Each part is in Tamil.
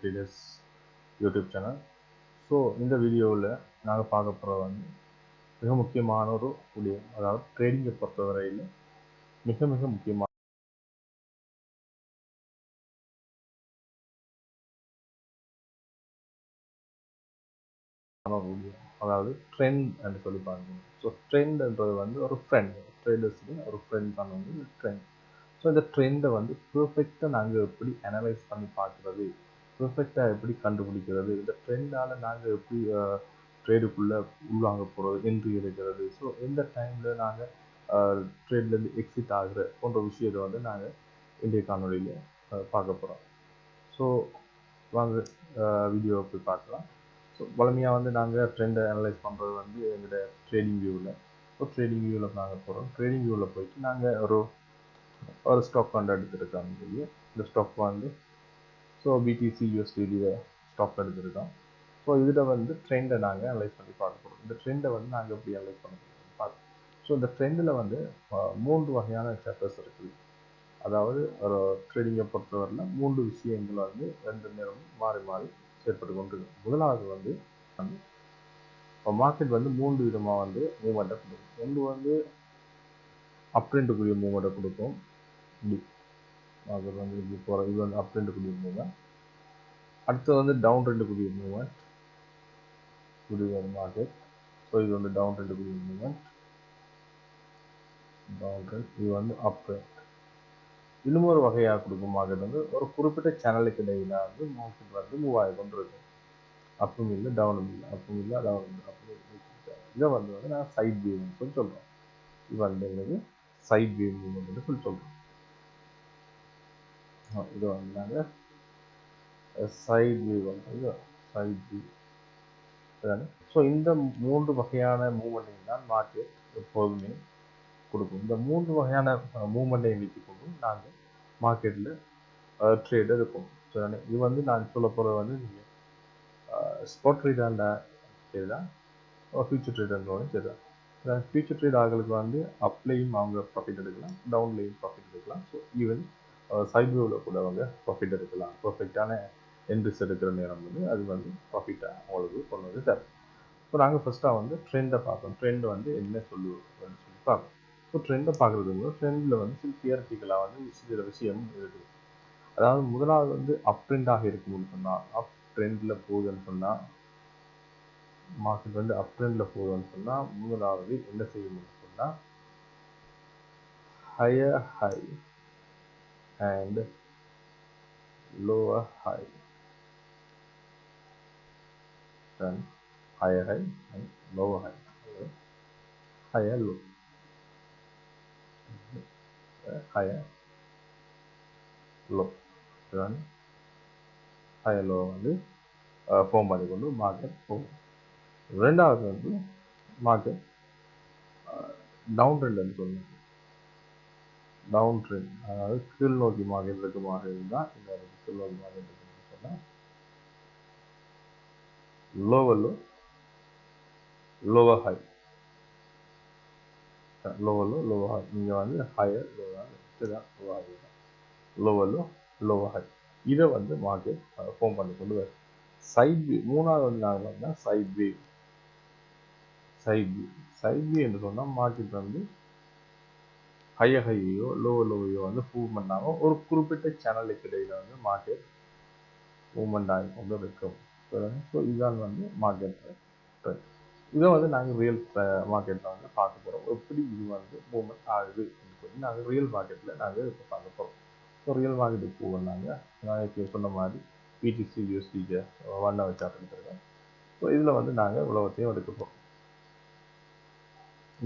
Traders YouTube channel. ஸோ இந்த வீடியோவில் நாங்கள் பார்க்க போகிறது வந்து மிக முக்கியமான ஒரு விடயம், அதாவது ட்ரேடிங்கை பொறுத்தவரையில் மிக மிக முக்கியமான ஒரு விடயம், அதாவது ட்ரெண்ட் என்று சொல்லி பார்க்கணும். ஸோ ட்ரெண்ட்ன்றது வந்து ஒரு ஃப்ரெண்ட், ட்ரேடர்ஸுக்கு ஒரு ஃப்ரெண்ட் தான் வந்து ட்ரெண்ட். ஸோ இந்த ட்ரெண்டை வந்து பெர்ஃபெக்டாக நாங்கள் எப்படி அனலைஸ் பண்ணி பார்க்குறது, பெர்ஃபெக்டாக எப்படி கண்டுபிடிக்கிறது, இந்த ட்ரெண்டால் நாங்கள் எப்படி ட்ரேடுக்குள்ளே உள்வாங்க போகிறது, என்ட்ரி எடுக்கிறது, ஸோ எந்த டைமில் நாங்கள் ட்ரேட்லேருந்து எக்ஸிட் ஆகுற போன்ற விஷயத்தை வந்து நாங்கள் இன்றைய காணொலியில் பார்க்க போகிறோம். ஸோ வாங்க வீடியோவை போய் பார்க்கலாம். ஸோ வழமையாக வந்து நாங்கள் ட்ரெண்டை அனலைஸ் பண்ணுறது வந்து எங்களோட ட்ரேடிங் வியூவில், ஸோ ட்ரேடிங் வியூவில் நாங்கள் போகிறோம். ட்ரேடிங் வியூவில் போயிட்டு நாங்கள் ஒரு ஸ்டாக் வந்து எடுத்துருக்காங்க சொல்லி, இந்த ஸ்டாக் வந்து ஸோ பிடிசி யூஎஸ்டியில் ஸ்டாக் எடுத்துருக்கோம். ஸோ இதில் வந்து ட்ரெண்டை நாங்கள் அனலைஸ் பண்ணி பார்க்க போகிறோம். இந்த ட்ரெண்டை வந்து நாங்கள் எப்படி அனலைஸ் பண்ண போகிறோம் பார்க்கணும். ஸோ இந்த ட்ரெண்டில் வந்து 3 வகையான சாப்டர்ஸ் இருக்குது. அதாவது ஒரு ட்ரேடிங்கை பொறுத்தவரையில் 3 விஷயங்கள் வந்து 2 நேரம் மாறி மாறி செயற்பட்டு கொண்டிருக்கு. முதலாவது வந்து இப்போ மார்க்கெட் வந்து 3 விதமாக வந்து மூவ்மெண்ட்டை கொடுக்கும். ஒன்று வந்து அப் ட்ரெண்டுக்குரிய மூவ்மெண்ட்டை கொடுக்கும். மார்க்கெட் வந்து இப்படி போகிற இது வந்து அப் ட்ரெண்டுக்குரிய மூவ்மெண்ட். அடுத்து வந்து டவுன் ட்ரெண்டுக்குரிய மூவ்மெண்ட், இப்படி ஒரு மார்க்கெட். ஸோ இது வந்து டவுன் ட்ரெண்டுக்குரிய மூவ்மெண்ட், டவுன் ட்ரெண்ட். இது வந்து அப் ட்ரெண்ட். இன்னும் ஒரு வகையாக கொடுக்கும் மார்க்கெட் வந்து ஒரு குறிப்பிட்ட சேனலுக்கு இடையில வந்து மார்க்கெட் வந்து மூவ் ஆகி கொண்டு இருக்கும். அப்பும் இல்லை டவுனும் இல்லை, அப்பும் இல்லை டவுனும் இல்லை, அப்படி இதை வந்து நான் சைட் வேவ்னு சொல்லி சொல்கிறோம். இது வந்து சைட் வேவ் மூவ்மெண்ட் சொல்லி சொல்கிறோம். இதை வந்து நாங்கள் சைட் வேவ் வந்து சைட் வேவ். ஸோ இந்த 3 வகையான மூவ்மெண்ட்டையும் தான் மார்க்கெட் எப்போதுமே கொடுக்கும். இந்த 3 வகையான மூவ்மெண்ட்டை வைத்து கொண்டு நாங்கள் மார்க்கெட்டில் ட்ரேட் இருக்கும். ஸோ இது வந்து நான் சொல்ல போகிறது வந்து நீங்கள் ஸ்பாட் ட்ரேடாண்டா சரிதான், ஃபியூச்சர் ட்ரேடர்னோடும் சரிதான். ஃபியூச்சர் ட்ரேட் ஆகளுக்கு வந்து அப்லையும் அவங்க ப்ராஃபிட் எடுக்கலாம், டவுன்லையும் ப்ராஃபிட் எடுக்கலாம். ஸோ ஈவன் சைட் வேவில் கூட அவங்க ப்ராஃபிட் எடுக்கலாம். பர்ஃபெக்டான என்ட்ரிஸ் எடுக்கிற நேரம் வந்து அது வந்து ப்ராஃபிட்டாக அவங்களுக்கு கொண்டு வந்து தரும். ஸோ நாங்கள் ஃபஸ்ட்டாக வந்து ட்ரெண்டை பார்க்கணும். ட்ரெண்ட் வந்து என்ன சொல்லுவோம்னு சொல்லி பார்க்கணும். ஸோ ட்ரெண்டை பார்க்குறதுக்கு ட்ரெண்டில் வந்து சில தியரட்டிக்கலாக வந்து சில விஷயம் இருக்குது. அதாவது முதலாவது வந்து அப் ட்ரெண்டாக இருக்கும்னு சொன்னால், அப் ட்ரெண்டில் போகுதுன்னு சொன்னால், மார்க்கெட் வந்து அப் ட்ரெண்டில் போகுதுன்னு சொன்னால் முதலாவது என்ன செய்யணும்னு சொன்னால் higher high and lower high, then higher high and lower high, higher low, higher low, then higher low வந்து ஃபார்ம் பண்ணிக்கொண்டு மார்க்கெட் போகும். ரெண்டாவது வந்து மார்க்கெட் டவுன் ட்ரெண்ட்னு சொல்லணும். டவுன் ட்ரெண்ட் அதாவது கீழ் நோக்கி மார்க்கெட் இருக்குமாக இருந்தால், இந்த கீழ் நோக்கி மார்க்கெட் இருக்குன்னு சொன்னால் lower low, lower high, lower low, lower high. இங்கே வந்து higher lower lower low, lower high. இதை வந்து மார்க்கெட் ஃபார்ம் பண்ணி கொண்டு வரும். சைட் வேவ் மூணாவது வந்து நாங்கள் பார்த்தீங்கன்னா சைட் வேவ். சைட் வேவ் என்று சொன்னால் மார்க்கெட் வந்து ஹையர் ஹையோ லோவர் லோவையோ வந்து மூவ் பண்ணாமல் ஒரு குறிப்பிட்ட சேனலுக்கு இடையில வந்து மார்க்கெட் மூவ்மெண்ட் ஆகி கொண்டு இருக்கும். ஸோ இதுதான் வந்து மார்க்கெட் ட்ரெண்ட். இதை வந்து நாங்கள் ரியல் மார்க்கெட்டில் வந்து பார்க்க போகிறோம். எப்படி இது வந்து மூவ்மெண்ட் ஆகுது அப்படின்னு சொல்லி நாங்கள் ரியல் மார்க்கெட்டில் நாங்கள் இப்போ பார்க்க போகிறோம். ஸோ ரியல் மார்க்கெட்டுக்கு போவோம்னாங்க நான் இப்போ சொன்ன மாதிரி பிடிசி யூஎஸ்டிக்கு 1 ஹவர் சார்ட் எடுத்துருக்கேன். ஸோ இதில் வந்து நாங்கள் உலகத்தையும் எடுக்க போகிறோம்.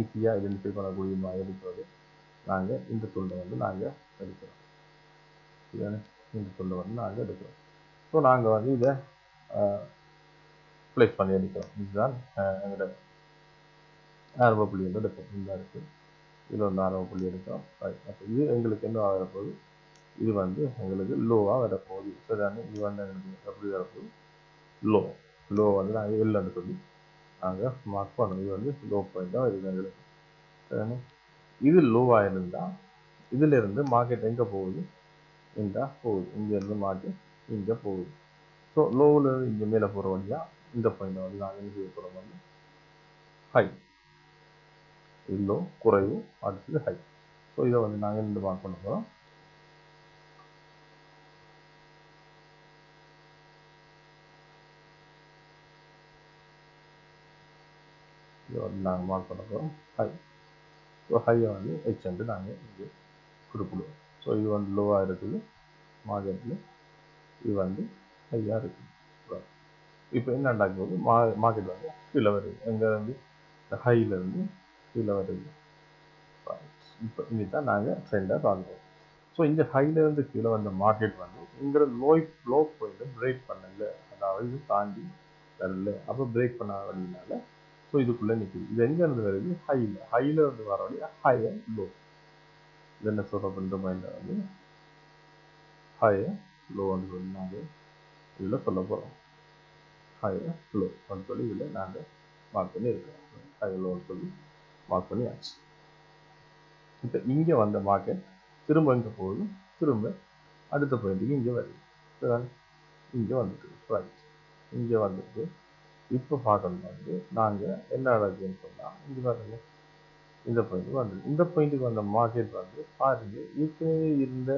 ஈஸியாக ஐடென்டிஃபை பண்ணக்கூடிய மாதிரி இருக்கிறது நாங்கள் இந்த துண்டை வந்து நாங்கள் எடுக்கிறோம். இந்த துண்டை வந்து நாங்கள் எடுக்கிறோம். ஸோ நாங்கள் வந்து இதை ப்ளேஸ் பண்ணி எடுக்கிறோம். இதுதான் எங்களோட ஆரம்ப புள்ளி வந்து எடுப்போம். இந்த இருக்குது, இதில் வந்து ஆரம்ப புள்ளி எடுக்கிறோம். அப்போ இது எங்களுக்கு என்ன வரப்போகுது, இது வந்து எங்களுக்கு லோவாக வரப்போகுது. சரிதானே? இது வந்து எங்களுக்கு எப்படி வரப்போகுது, லோ வந்து நாங்கள் இல்லைன்னு சொல்லி நாங்கள் மார்க் பண்ணணும். இது வந்து லோ பாயிண்ட்டாக இது எங்களுக்கு. சரிதானே? இது லோவாக இருந்தால் இதிலிருந்து மார்க்கெட் எங்கே போகுது, இங்கே போகுது. இங்கேருந்து மார்க்கெட் இங்கே போகுது. ஸோ லோவில் இங்கே மேலே போகிற வழியாக இந்த பாயிண்ட் வந்து நாங்கள் என்ன செய்ய போகிறோம் வந்து ஹை, லோ குறைவு, அடுத்தது ஹை. ஸோ இதை வந்து நாங்கள் இந்த மார்க் பண்ண போகிறோம். இதை வந்து நாங்கள் மார்க் பண்ண போகிறோம் ஹை. ஸோ ஹையை வந்து ஹெச் வந்து நாங்கள் இங்கே குறிப்பிடுவோம். ஸோ இது வந்து லோவாக இருக்குது மார்க்கெட்டில், இது வந்து ஹையாக இருக்குது. இப்போ என்ன நடக்கும் போது மார்க்கெட் வந்து கீழே வருது, எங்கே வந்து ஹையிலேருந்து கீழே வருது. இப்போ இதுதான் நாங்கள் ட்ரெண்டாக பார்க்குறோம். ஸோ இந்த ஹையிலேருந்து கீழே வந்த மார்க்கெட் வந்து இங்கிற லோ பாயிண்ட்டை பிரேக் பண்ணல, அதாவது தாண்டி வரல. அப்போ பிரேக் பண்ண வழினால ஸோ இதுக்குள்ளே நிற்குது. இது எங்கேருந்து வருது? ஹையில் இருந்து வர வழியா ஹையர் லோ. இது என்ன சொல்கிற பண்ணுற பாயிண்ட்டை வந்து ஹையர் லோ வந்து சொல்லி நாங்கள் இதில் சொல்ல போகிறோம். ஹையர் லோ அப்படின்னு சொல்லி இதில் நாங்கள் மார்க் பண்ணி இருக்கிறோம். ஹையர் லோன்னு சொல்லி மார்க் பண்ணி ஆச்சு. இப்போ இங்கே வந்த மார்க்கெட் திரும்ப இங்கே போகுது, திரும்ப அடுத்த பாயிண்ட்டுக்கு இங்கே வருது. இங்கே வந்துட்டு ரைட், இங்கே வந்துட்டு இப்போ பார்க்கணும் வந்து நாங்கள் என்ன நடக்குதுன்னு சொன்னால் இங்கே பாருங்க, இந்த பாயிண்ட்டுக்கு வந்து இந்த பாயிண்ட்டுக்கு வந்த மார்க்கெட் வந்து பாருங்க ஏற்கனவே இருந்த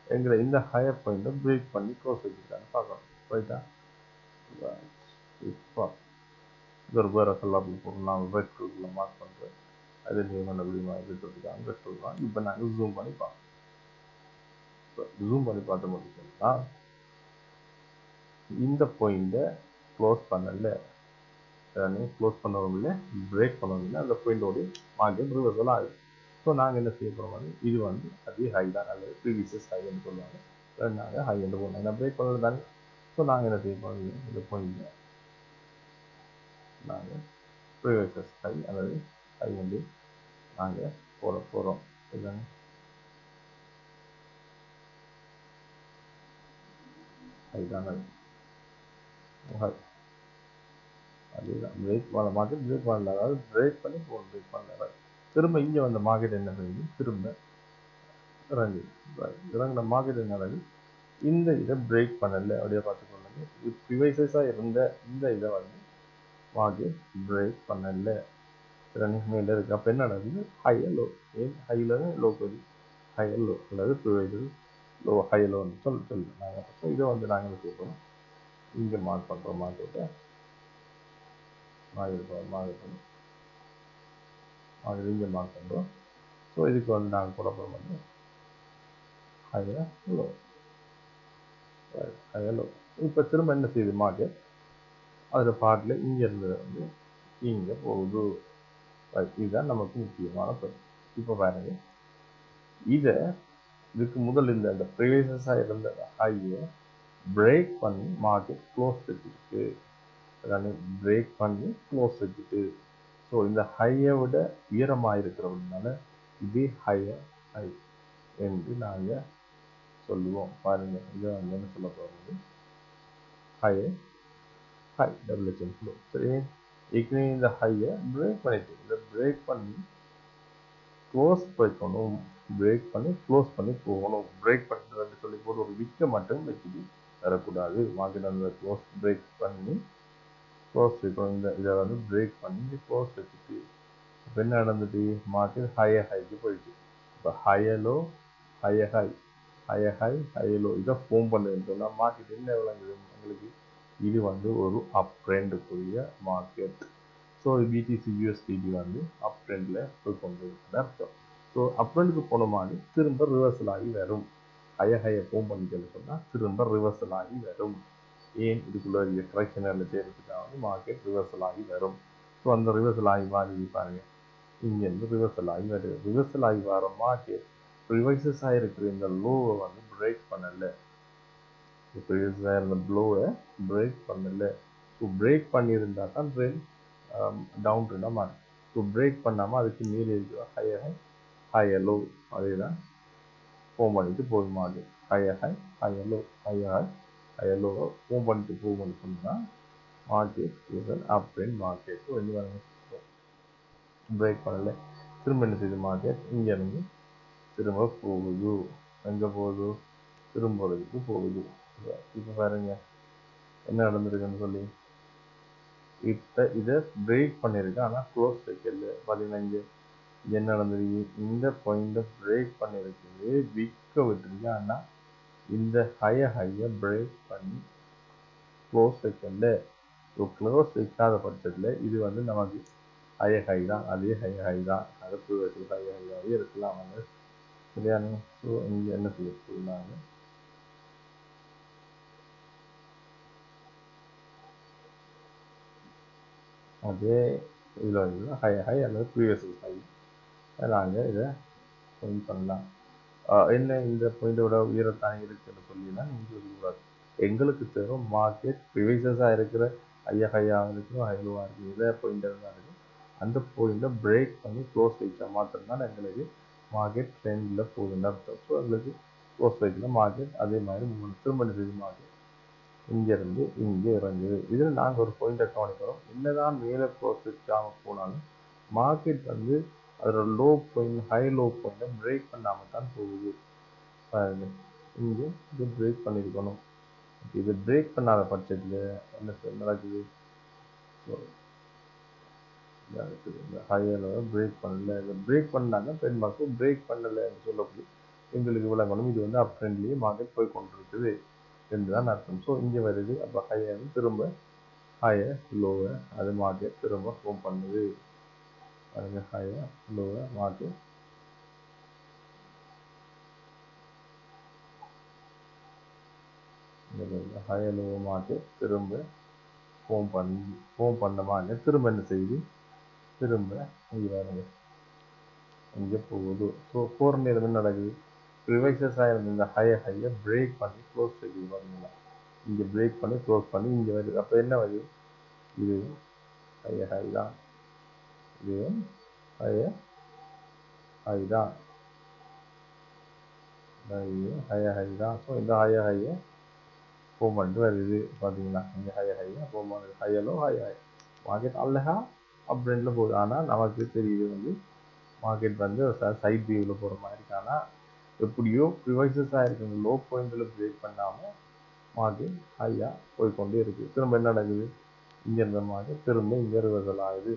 எங்களை இந்த ஹையர் பாயிண்ட்டை பிரேக் பண்ணி க்ளோஸ் வச்சுருக்காங்க பார்க்கணும். ரைட்டா? இப்போ இது வேறு கல்லாப்பில் போகணும், நான் ரெட் கலரில் மார்க் பண்ணுறேன். அது நீங்கள் பண்ண முடியுமா இது சொல்லியிருக்காங்க, ரெட் சொல்லுவாங்க. இப்போ நாங்கள் ஜூம் பண்ணி பார்ப்போம். ஜூம் பண்ணி பார்த்த முடியும்னா இந்த பாயிண்ட்டை க்ளோஸ் பண்ணல, க்ளோஸ் பண்ணவும் இல்லை, பிரேக் பண்ணவும் இல்லை, அந்த பாயிண்டோடைய மார்க்கெட் ரிவர்சல் ஆகுது. ஸோ நாங்கள் என்ன செய்ய போகிறோம் வந்து இது வந்து அதே ஹை தான், அல்லது ப்ரீவியஸ் ஹைன்னு சொல்லுவாங்க. நாங்கள் ஹை என்று போகணும், ஏன்னா பிரேக் பண்ணது தானே. ஸோ நாங்கள் என்ன செய்ய போகிறோம், இந்த பாயிண்ட்டை நாங்கள் ப்ரீவியஸ் ஹை அல்லது ஹை வந்து நாங்கள் போட போகிறோம். இதுதாங்க அதுதான் அதுதான் பிரேக் பண்ண மார்க்கெட், பிரேக் பண்ணல, அதாவது பிரேக் பண்ணி போகணும், பிரேக் பண்ணல. திரும்ப இங்கே வந்த மார்க்கெட் என்ன செய்யுது, திரும்ப இறங்குது. இறங்கின மார்க்கெட் என்ன ஆகுது, இந்த இதை பிரேக் பண்ணல அப்படியே பார்த்துக்கொள்ளுங்க. ப்ரிவைசஸாக இருந்த இந்த இதை வந்து மார்க்கெட் பிரேக் பண்ணல, மேலே இருக்குது. அப்போ என்ன நடக்குது, ஹையர் லோ. ஏன் ஹையில் லோ போகுது, ஹையர் லோ அல்லது ப்ரிவைசஸ் லோ ஹையர் லோன்னு சொல்லுவோம் நாங்கள். ஸோ இதை வந்து நாங்கள் செய்யப்போம், இங்கே மார்க் பண்ணுறோம் மார்க்கெட்டை, மார்க்கெட் இங்கே மார்க் பண்ணுறோம். ஸோ இதுக்கு வந்து நாங்கள் போட போகிறோம் வந்து ஹையர் லோ, ஹையர் லோ. இப்போ திரும்ப என்ன செய்யுது மார்க்கெட், அதில் பாட்டில் இங்கே இருந்தது வந்து இங்கே போகுது. இதுதான் நமக்கு முக்கியமான பாயிண்ட். இப்போ பாருங்க, இதுக்கு முதல் இந்த ப்ரீவியஸாக இருந்த ஹையை பிரேக் பண்ணி மார்க்கெட் க்ளோஸ் வச்சுருக்கு, பிரேக் பண்ணி க்ளோஸ் வச்சுட்டு. ஸோ இந்த ஹையை விட உயரமாக இருக்கிறதுனால இதே ஹையர் ஹை என்று நாங்கள் சொல்லுவோம். பாருங்க, இதை வந்து என்ன சொல்ல போகிறது, ஹையர் ஹை டபிள்யூஹெச்என் ஃப்ளோ. சரி, ஏற்கனவே இந்த ஹையை பிரேக் பண்ணிட்டு இதை பிரேக் பண்ணி க்ளோஸ் வைக்கணும், பிரேக் பண்ணி க்ளோஸ் பண்ணி போகணும். பிரேக் பண்ணுறதுன்னு சொல்லி போட்டு ஒரு விற்க மட்டும் வச்சுட்டு வரக்கூடாது. மார்க்கெட் அந்த க்ளோஸ் பிரேக் பண்ணி க்ளோஸ் வைக்கணும். இந்த இதை வந்து பிரேக் பண்ணி க்ளோஸ் வச்சுட்டு இப்போ என்ன நடந்துட்டு மார்க்கெட் ஹையர் ஹைக்கு போயிடுச்சு. இப்போ higher low, higher high, higher high, higher low இதை ஃபோம் பண்ணுதுன்னு சொன்னால் மார்க்கெட் என்ன விளங்குது உங்களுக்கு, இது வந்து ஒரு அப் ட்ரெண்டுக்குரிய மார்க்கெட். ஸோ பிடிசி யூஎஸ்டிடி வந்து அப் ட்ரெண்டில் போய் கொண்டு அர்த்தம். ஸோ அப் ட்ரெண்டுக்கு போன மாதிரி திரும்ப ரிவர்சல் ஆகி வரும். ஹையர் ஹையை ஃபோம் பண்ணிக்கன்னு சொன்னால் திரும்ப ரிவர்சல் ஆகி வரும். ஏன், இதுக்குள்ள கரெக்ஷன் எல்லாம் செய்யறதுக்காக மார்க்கெட் ரிவர்சல் ஆகி வரும். ஸோ அந்த ரிவர்சல் ஆகி மாறி பாருங்க, இங்கேருந்து ரிவர்சல் ஆகி வருது. ரிவர்சல் ஆகி வர மார்க்கெட் ப்ரிவைசஸ் ஆகிருக்கிற இந்த லோவை வந்து பிரேக் பண்ணலை, ப்ரிவைசஸ் ஆகிருந்த லோவை பிரேக் பண்ணலை. ஸோ பிரேக் பண்ணியிருந்தா தான் ட்ரெண்ட் டவுன் ட்ரெண்டாக மாறும். ஸோ பிரேக் பண்ணாமல் அதுக்கு மீறி இருக்கிற ஹையர் ஹை, ஹையர் லோ அதே தான் ஃபோம் பண்ணிட்டு போகும் market. Higher high, higher low, higher high, higher low form பண்ணிட்டு போகும்னு சொன்னால் market is an uptrend market. So இது பிரேக் பண்ணலை, திரும்ப என்ன செய்யுது மார்க்கெட் இங்கேருந்து திரும்ப போகுது. எங்கே போகுது, திரும்புறதுக்கு போகுது. இப்போ பாருங்க, என்ன நடந்திருக்குன்னு சொல்லி இப்போ இதை பிரேக் பண்ணியிருக்கு, ஆனால் க்ளோஸ் வைக்கல. பார்த்தீங்கன்னா இங்கே என்ன நடந்திருக்கு, இந்த பாயிண்ட்டை பிரேக் பண்ணியிருக்குது, விற்க விட்டுருக்கு. ஆனால் இந்த ஹையை பிரேக் பண்ணி க்ளோஸ் வைக்கல. ஸோ க்ளோஸ் வைக்காத பட்சத்தில் இது வந்து நமக்கு ஹை தான், அதே ஹை தான், அதை ப்ரீவியஸ் ஹையாகவே இருக்கலாம் வந்து சரியான. ஸோ இங்கே என்ன செய்ய போகிறாங்க, அதே இதில் ஹை அல்லது ப்ரீவியஸ் ஹை நாங்கள் இதை பாயிண்ட் பண்ணலாம். என்ன இந்த பாயிண்டோட உயரத்தான் இருக்குன்னு சொல்லினா நீங்கள் சொல்லக்கூடாது. எங்களுக்கு தேவை மார்க்கெட் ப்ரிவைசஸாக இருக்கிற ஹையாக இருக்கிறோம், ஹைலோவாக இருக்குது, இதே பாயிண்டர் தான் இருக்குது. அந்த பாயிண்டை பிரேக் பண்ணி க்ளோஸ் வைக்க மாத்திரம்தான் எங்களுக்கு மார்க்கெட் ட்ரெண்டில் போகுதுன்னு அர்த்தம். ஸோ எங்களுக்கு க்ளோஸ் வைக்கல, மார்க்கெட் அதே மாதிரி திரும்ப செய்து மார்க்கெட் இங்கேருந்து இங்கே இறங்குது. இதில் நாங்கள் ஒரு பாயிண்டை கவனிக்கிறோம், என்னதான் மேலே க்ளோஸ் வைக்காமல் போனாலும் மார்க்கெட் வந்து அதோட லோ பாயிண்ட் ஹை லோ பாயிண்டை பிரேக் பண்ணாமல் தான் போகுது. பாருங்க இங்கே இது பிரேக் பண்ணியிருக்கணும். இது பிரேக் பண்ணாத பட்சத்தில் என்ன நடக்குது, இந்த ஹையர் பிரேக் பண்ணல, இதை பிரேக் பண்ணாங்க பெரும்பாலும் பிரேக் பண்ணலைன்னு சொல்லக்கூடிய எங்களுக்கு விளங்கணும். இது வந்து அப் ட்ரெண்ட்லேயே மார்க்கெட் போய் கொண்டிருக்குது என்றுதான் அர்த்தம். ஸோ இங்கே வருது, அப்போ ஹையர் திரும்ப ஹையர் லோவை அது மார்க்கெட் திரும்ப ஃபார்ம் பண்ணுது. பாருங்க ஹையர் லோவை மார்க்கெட் ஹையர் லோவை மார்க்கெட் திரும்ப ஃபார்ம் பண்ண மார்க்கெட் திரும்ப என்ன செய்யுது, திரும்ப இங்கே பாருங்க இங்கே போகுது. ஸோ போகிற நேரம் என்ன நடக்குது, ரிவைசஸாக இருந்த இந்த ஹையை பிரேக் பண்ணி க்ளோஸ் செய்யுது. பார்த்தீங்களா, இங்கே பிரேக் பண்ணி க்ளோஸ் பண்ணி இங்கே வருது. அப்போ என்ன வருது, இது ஹை தான், இது ஹை தான், ஹை தான். ஸோ இந்த ஹையை ஃபோம் பண்ணிட்டு வருது. பார்த்தீங்களா, இங்கே ஹையை ஃபோம் பண்ணுது, ஹையலோ ஹை மார்க்கெட் அல்லஹா அப் ட்ரெண்டில் போகுது. ஆனால் நமக்கு தெரியுது வந்து மார்க்கெட் வந்து சைட் வியூவில் போகிற மாதிரி இருக்கு. ஆனால் எப்படியோ ப்ரிவைசஸாக இருக்கிற லோ பாயிண்டில் பிரேக் பண்ணாமல் மார்க்கெட் ஹையாக போய்கொண்டே இருக்குது. திரும்ப என்ன நடக்குது, இங்கே இருந்த மார்க்கெட் திரும்ப இங்கே ரிவர்சல் ஆகுது.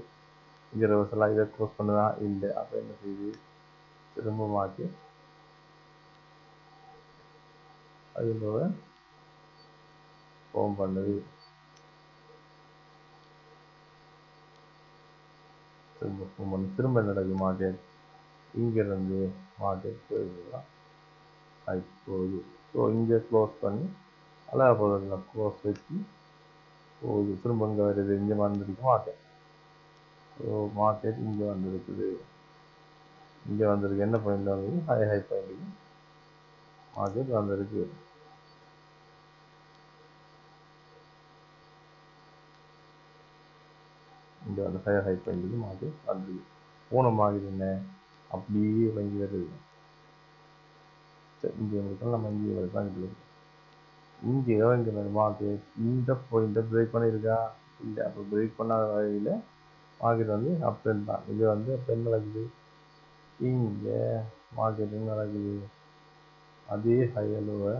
இங்கே ரிவர்சல் ஆகி இதை க்ளோஸ் பண்ணுதா இல்லை, அப்போ என்ன செய்யுது, திரும்ப மார்க்கெட் அதோட ஃபார்ம் பண்ணுது. திரும்ப ஃபார்ம் பண்ணு, திரும்ப என்ன நடக்குது, மார்க்கெட் இங்கேருந்து மார்க்கெட் போயிடுதான் ஹை போகுது. ஸோ இங்கே க்ளோஸ் பண்ணி அழகா போகுது, க்ளோஸ் வச்சு போகுது. திரும்ப இங்கே வருது, இங்கே வந்துருக்கு மார்க்கெட். ஸோ மார்க்கெட் இங்கே வந்துருக்குது, இங்கே வந்திருக்கு. என்ன பாயிண்ட் வந்து ஹை பாயிண்ட்டுக்கு மார்க்கெட் வந்திருக்கு. இங்கே வந்து ஹை பாயிண்ட்டுக்கு மார்க்கெட் வந்துருக்கு. போன மார்க்கெட் என்ன அப்படியே இறங்கி வருது. சரி இங்கே எங்களுக்கு நம்ம இங்கே வருது, இங்கே இறங்கின மார்க்கெட் இந்த பாயிண்ட்டை பிரேக் பண்ணியிருக்கா இல்லை. அப்போ பிரேக் பண்ணாத வகையில் மார்க்கெட் வந்து அப் ட்ரெண்ட் தான். இது வந்து அப்போ என்ன நடக்குது, இங்கே மார்க்கெட் என்ன நடக்குது, அதே ஹையலோவை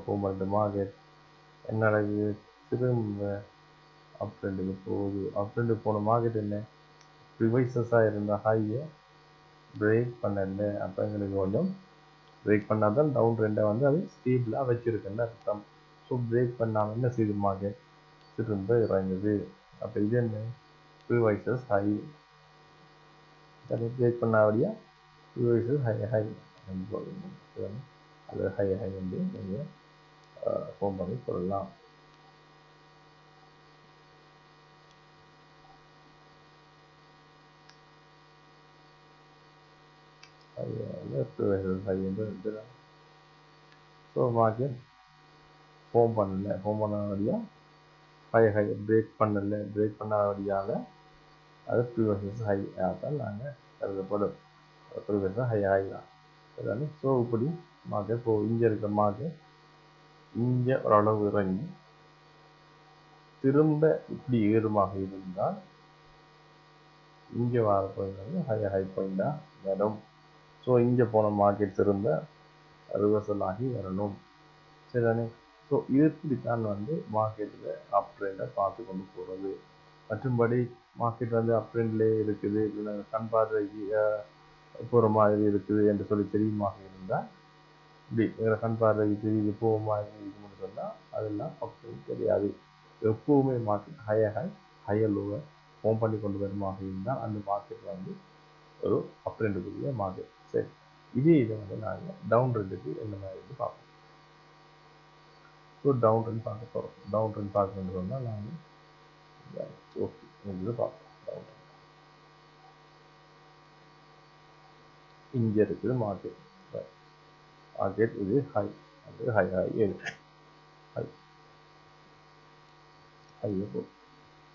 ஃபோம் பண்ணிட்டு மார்க்கெட் என்ன நடக்குது, திரும்ப அப் ட்ரெண்டுக்கு போகுது. அப் ட்ரெண்டுக்கு போன மார்க்கெட் என்ன ரிவைசஸாக இருந்த ஹையை பிரேக் பண்ணல. அப்போ எங்களுக்கு கொஞ்சம் பிரேக் பண்ணால் தான் டவுன் ட்ரெண்டை வந்து அது ஸ்டேபிளாக வச்சுருக்குன்னு அர்த்தம். ஸோ பிரேக் பண்ணாமல் என்ன செய்து மார்க்கெட் திரும்ப இறங்குது. அப்போ இது என்ன ரிவைசஸ் ஹை, பிரேக் பண்ணாபடியாக ரிவைசஸ் ஹை அது ஹை வந்து நீங்கள் ஃபோன் பண்ணி சொல்லலாம். ஹை என்று எடுத்துக்கலாம். ஸோ மார்க்கெட் ஃபோன் பண்ணாதபடியாக ஹை பிரேக் பண்ணலை, பிரேக் பண்ணாதபடியால் அது ப்ரீவியஸ் ஹை தான் நாங்கள் கருதப்படும். ப்ரீவியஸ் ஹை தான். அதானே. ஸோ இப்படி மார்க்கெட் இங்கே இருக்க மார்க்கெட் இங்கே ஓரளவு இறங்கி திரும்ப இப்படி ஏறுமாக இருந்தால் இங்கே வர பாயிண்ட் வந்து ஹை பாயிண்டாக வரும். ஸோ இங்கே போன மார்க்கெட் திரும்ப ரிவர்சல் ஆகி வரணும். சரிதானே? ஸோ இப்படித்தான் வந்து மார்க்கெட்டில் அப் ட்ரெண்டை பார்த்து கொண்டு போகிறது. மற்றும்படி மார்க்கெட் வந்து அப் ட்ரெண்ட்லேயே இருக்குது, இல்லை கண் பார்வைக்கு போகிற மாதிரி இருக்குது என்று சொல்லி தெரியுமாக இருந்தால், இப்படி கண் பார்வைக்கு தெரியுது போக மாதிரி இருக்குன்னு சொன்னால் அதெல்லாம் அப் ட்ரெண்ட் கிடையாது. எப்போவுமே மார்க்கெட் ஹையர் லோவை ஃபார்ம் பண்ணி கொண்டு வருமாக இருந்தால் அந்த மார்க்கெட் வந்து ஒரு அப் ட்ரெண்டுக்குரிய மார்க்கெட். சரி, இதை வந்து நாங்கள் டவுன் ட்ரெண்டுக்கு என்ன மாதிரி பார்ப்போம். ஸோ டவுன் ட்ரெண்ட் பார்க்க போகிறோம். டவுன் ட்ரெண்ட் பார்க்கணுன்னு சொன்னால் நாங்கள் ஓகே இது பார்ப்போம். டவுன் ட்ரெண்ட் இங்கே இருக்குது மார்க்கெட். மார்க்கெட் இது ஹை, அது ஹை எடுக்கும். ஹையை போகும்.